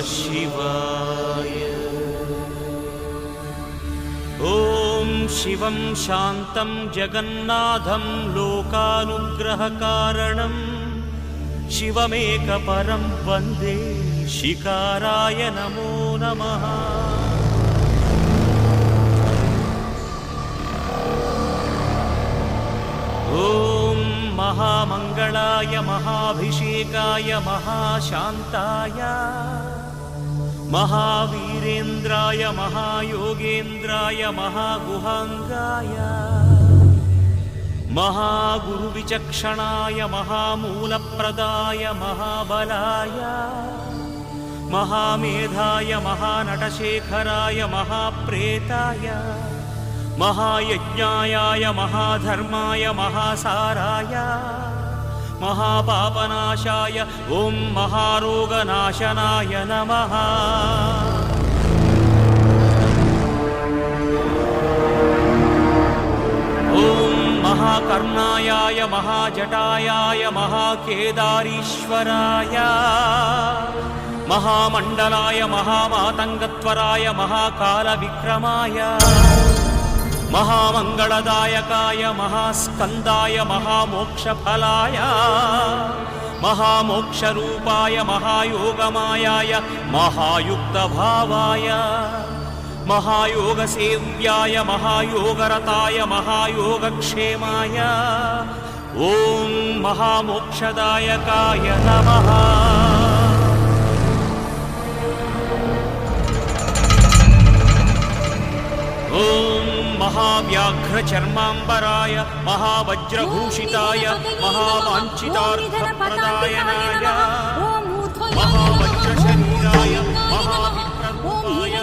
शिवाय। ॐ शिवं शान्तं जगन्नाथं लोकानुग्रहकारणं शिवमेकपरं वन्दे शिकाराय नमो नमः। ॐ महामंगलाय महाभिषेकाय महाशांताय महावीरेन्द्राय महायोगेन्द्राय महागुहांगाय महागुरुविचक्षणाय महामूलप्रदाय महाबलाय महामेधाय महानटशेखराय महाप्रेताय महायज्ञाय महाधर्माय महासाराय महापापनाशाय ओं महारोगनाशनाय नमः। ओं महाकर्णायाय महाजटायाय महाकेदारीश्वराय महामण्डलाय महामातङ्गत्वराय महाकालविक्रमाय महामंगलदायकाय महास्कंदाय महामोक्षफलाय महामोक्षरूपाय महायोगमायाय महायुक्तभावाय महायोगसेव्याय महायोगरताय महायोगक्षेमाय ओं महामोक्षदायकाय नमः। ओं महाव्याघ्रचर्मांबराय महावज्रभूषिताय महावाञ्छितार्थप्रदायनाय महावज्रशरीराय महाविप्ररूपाय